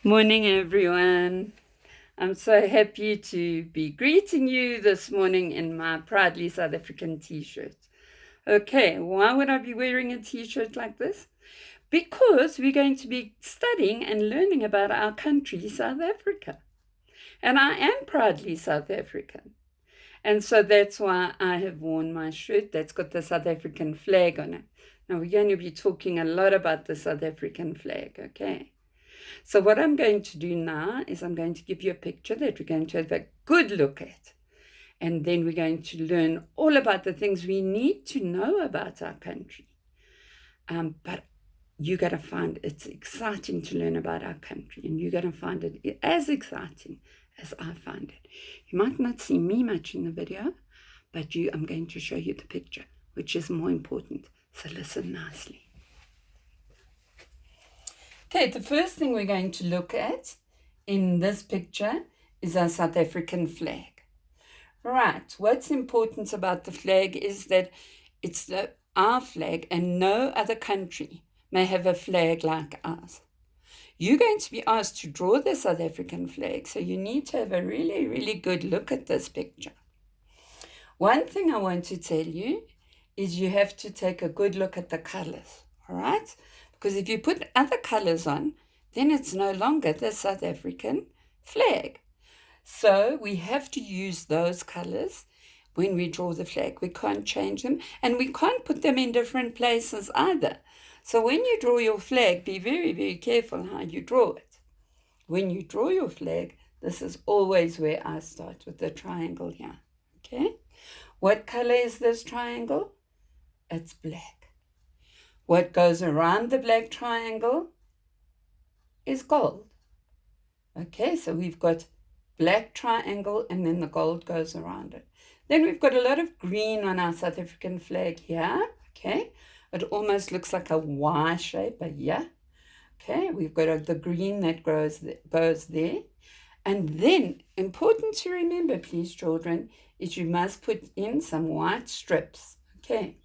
Morning, everyone. I'm so happy to be greeting you this morning in my proudly South African t shirt. Okay, why would I be wearing a t shirt like this? Because we're going to be studying and learning about our country, South Africa. And I am proudly South African. And so that's why I have worn my shirt that's got the South African flag on it. Now, we're going to be talking a lot about the South African flag, okay? So what I'm going to do now is I'm going to give you a picture that we're going to have a good look at. And then we're going to learn all about the things we need to know about our country. But you got to find it's exciting to learn about our country, and you're going to find it as exciting as I find it. You might not see me much in the video, but I'm going to show you the picture, which is more important. So listen nicely. Okay, the first thing we're going to look at in this picture is our South African flag. Right, what's important about the flag is that it's our flag, and no other country may have a flag like ours. You're going to be asked to draw the South African flag, so you need to have a really, really good look at this picture. One thing I want to tell you is you have to take a good look at the colors, all right? Because if you put other colors on, then it's no longer the South African flag. So we have to use those colors when we draw the flag. We can't change them, and we can't put them in different places either. So when you draw your flag, be very, very careful how you draw it. When you draw your flag, this is always where I start with the triangle here, okay? What color is this triangle? It's black. What goes around the black triangle is gold. Okay, so we've got black triangle, and then the gold goes around it. Then we've got a lot of green on our South African flag here, okay? It almost looks like a Y shape, but yeah. Okay, we've got the green that goes there. And then, important to remember, please, children, is you must put in some white strips. Okay,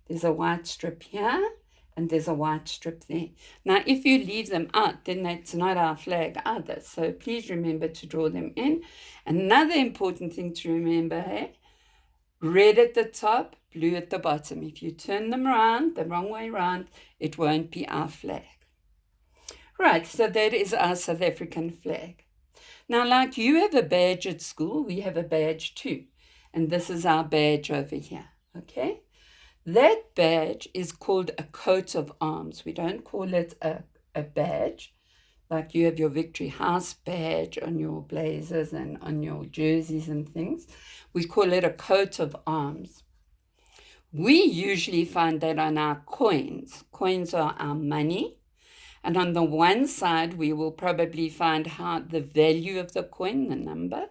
there's a white strip here, and there's a white strip there. Now, if you leave them out, then that's not our flag either. So please remember to draw them in. Another important thing to remember, hey, red at the top, blue at the bottom. If you turn them around, the wrong way around, it won't be our flag. Right, so that is our South African flag. Now, like you have a badge at school, we have a badge too. And this is our badge over here, okay? That badge is called a coat of arms. We don't call it a badge. Like you have your Victory House badge on your blazers and on your jerseys and things. We call it a coat of arms. We usually find that on our coins. Coins are our money. And on the one side, we will probably find the value of the coin, the number,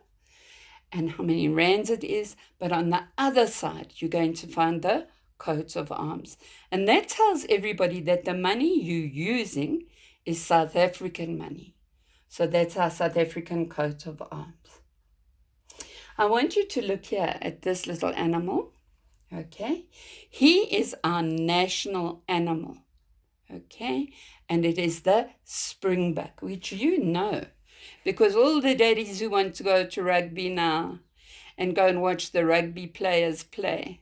and how many rands it is. But on the other side, you're going to find the coat of arms. And that tells everybody that the money you're using is South African money. So that's our South African coat of arms. I want you to look here at this little animal, okay? He is our national animal, okay? And it is the springbok, which you know, because all the daddies who want to go to rugby now and go and watch the rugby players play,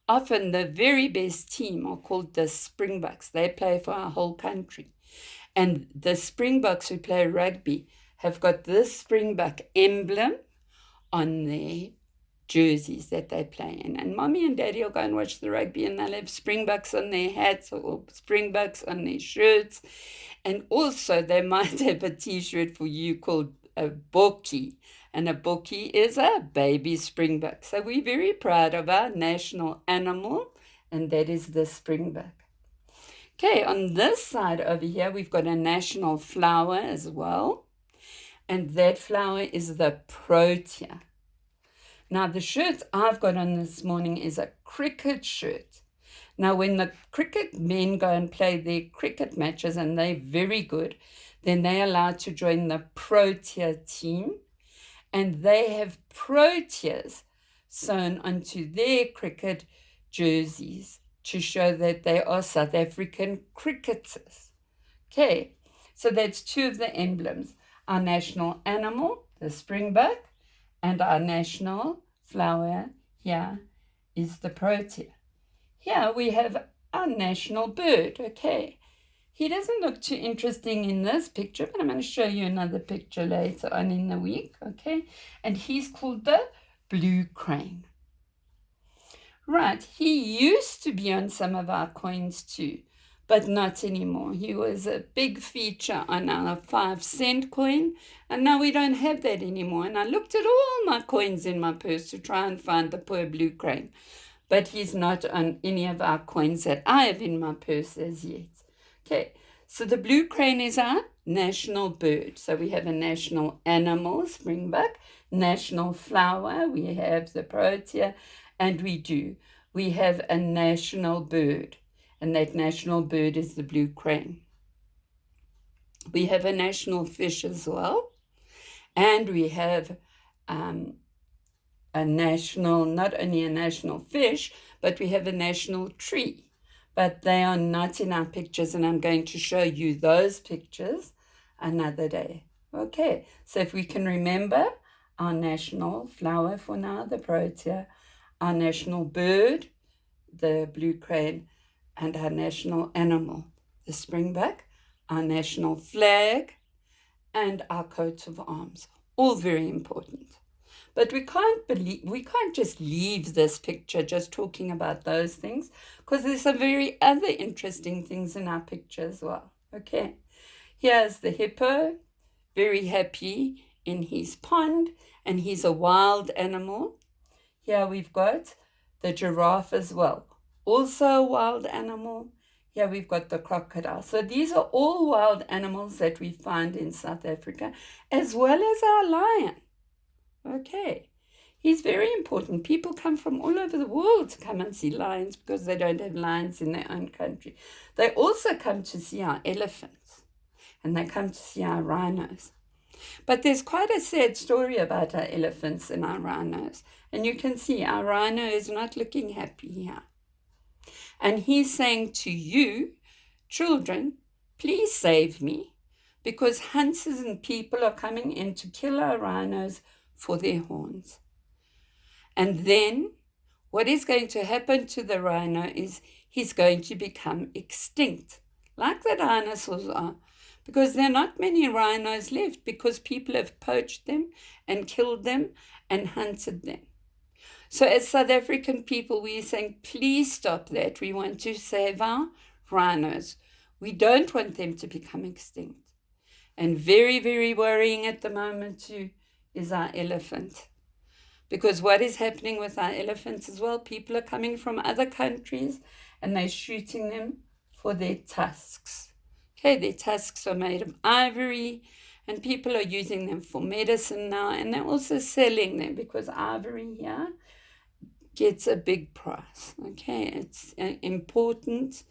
often the very best team are called the Springboks. They play for our whole country. And the Springboks who play rugby have got this Springbok emblem on their jerseys that they play in. And mommy and daddy will go and watch the rugby, and they'll have Springboks on their hats or Springboks on their shirts. And also they might have a t-shirt for you called a bokkie. And a bokkie is a baby springbok. So we're very proud of our national animal, and that is the springbok. Okay, on this side over here, we've got a national flower as well. And that flower is the protea. Now, the shirt I've got on this morning is a cricket shirt. Now, when the cricket men go and play their cricket matches, and they're very good, then they're allowed to join the protea team. And they have proteas sewn onto their cricket jerseys to show that they are South African cricketers. Okay, so that's two of the emblems. our national animal, the springbuck, and our national flower here is the protea. Here we have our national bird, okay. He doesn't look too interesting in this picture, but I'm going to show you another picture later on in the week, okay? And he's called the blue crane. Right, he used to be on some of our coins too, but not anymore. He was a big feature on our 5-cent coin, and now we don't have that anymore. And I looked at all my coins in my purse to try and find the poor blue crane, but he's not on any of our coins that I have in my purse as yet. Okay, so the blue crane is our national bird. So we have a national animal, springbuck, national flower, we have the protea, and we have a national bird, and that national bird is the blue crane. We have a national fish as well, and we have a national, not only a national fish, but we have a national tree. But they are not in our pictures, and I'm going to show you those pictures another day. Okay, so if we can remember our national flower for now, the protea, our national bird, the blue crane, and our national animal, the springbuck, our national flag, and our coat of arms, all very important. But we can't just leave this picture just talking about those things, because there's some very other interesting things in our picture as well. Okay, here's the hippo, very happy in his pond, and he's a wild animal. Here we've got the giraffe as well, also a wild animal. Here we've got the crocodile. So these are all wild animals that we find in South Africa, as well as our lion. Okay, he's very important. People come from all over the world to come and see lions because they don't have lions in their own country. They also come to see our elephants, and they come to see our rhinos. But there's quite a sad story about our elephants and our rhinos. And you can see our rhino is not looking happy here. And he's saying to you, children, please save me, because hunters and people are coming in to kill our rhinos for their horns. And then what is going to happen to the rhino is he's going to become extinct, like the dinosaurs are, because there are not many rhinos left because people have poached them and killed them and hunted them. So as South African people, we are saying, please stop that. We want to save our rhinos. We don't want them to become extinct. And very, very worrying at the moment too is our elephant. Because what is happening with our elephants as well, people are coming from other countries and they're shooting them for their tusks. Okay, their tusks are made of ivory, and people are using them for medicine now, and they're also selling them because ivory here gets a big price. Okay, it's important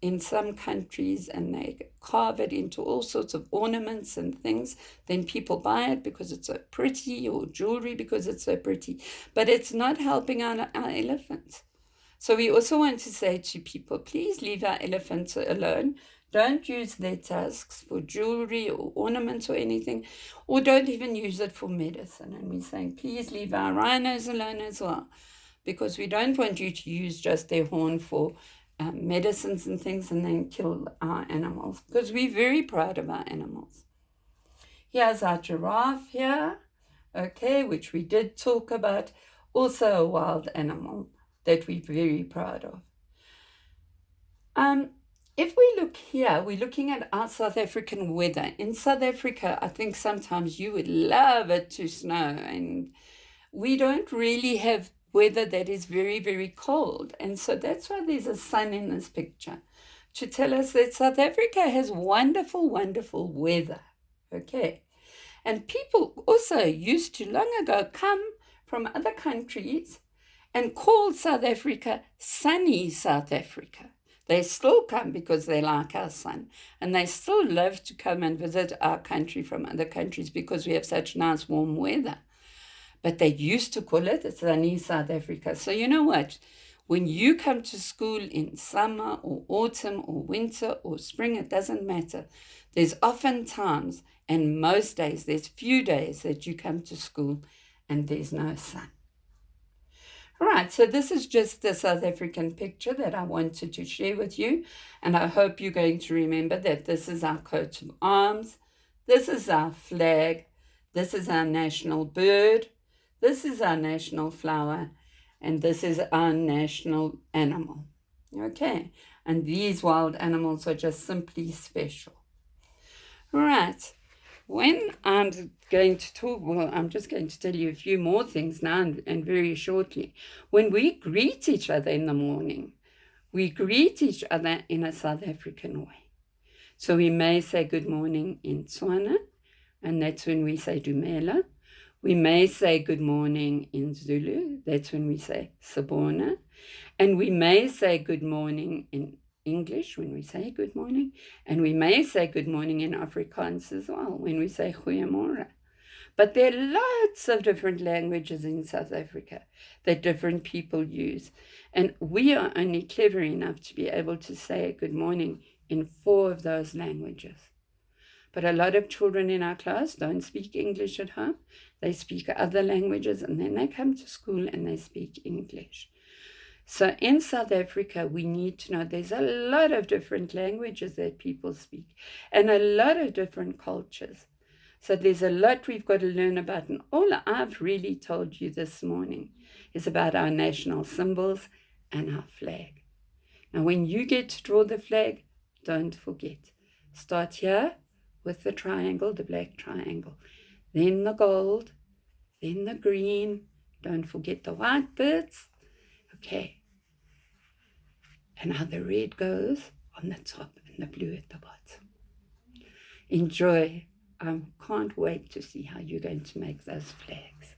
in some countries, and they carve it into all sorts of ornaments and things. Then people buy it because it's so pretty, or jewelry because it's so pretty, but it's not helping our elephants. So we also want to say to people, please leave our elephants alone. Don't use their tusks for jewelry or ornaments or anything, or don't even use it for medicine. And we're saying, please leave our rhinos alone as well, because we don't want you to use just their horn for medicines and things and then kill our animals, because we're very proud of our animals. Here's our giraffe here, okay, which we did talk about, also a wild animal that we're very proud of. If we look here, we're looking at our South African weather. In South Africa, I think sometimes you would love it to snow, and we don't really have weather that is very, very cold. And so that's why there's a sun in this picture, to tell us that South Africa has wonderful, wonderful weather. Okay. And people also used to long ago come from other countries and call South Africa sunny South Africa. They still come because they like our sun, and they still love to come and visit our country from other countries because we have such nice warm weather. But they used to call it sunny South Africa. So you know what? When you come to school in summer or autumn or winter or spring, it doesn't matter. There's often times, and most days, there's few days that you come to school and there's no sun. All right, so this is just the South African picture that I wanted to share with you. And I hope you're going to remember that this is our coat of arms. This is our flag. This is our national bird. This is our national flower. And this is our national animal. Okay, and these wild animals are just simply special. All right. When I'm going to talk, well, I'm just going to tell you a few more things now and very shortly. When we greet each other in the morning, we greet each other in a South African way. So we may say good morning in Tswana, and that's when we say Dumela. We may say good morning in Zulu, that's when we say Sabona. And we may say good morning in English when we say good morning, and we may say good morning in Afrikaans as well when we say goeiemorgen. But there are lots of different languages in South Africa that different people use, and we are only clever enough to be able to say good morning in 4 of those languages. But a lot of children in our class don't speak English at home. They speak other languages, and then they come to school and they speak English. So in South Africa, we need to know there's a lot of different languages that people speak and a lot of different cultures. So there's a lot we've got to learn about. And all I've really told you this morning is about our national symbols and our flag. Now, when you get to draw the flag, don't forget. Start here with the triangle, the black triangle. Then the gold, then the green. Don't forget the white bits. Okay. And how the red goes on the top and the blue at the bottom. Enjoy. I can't wait to see how you're going to make those flags.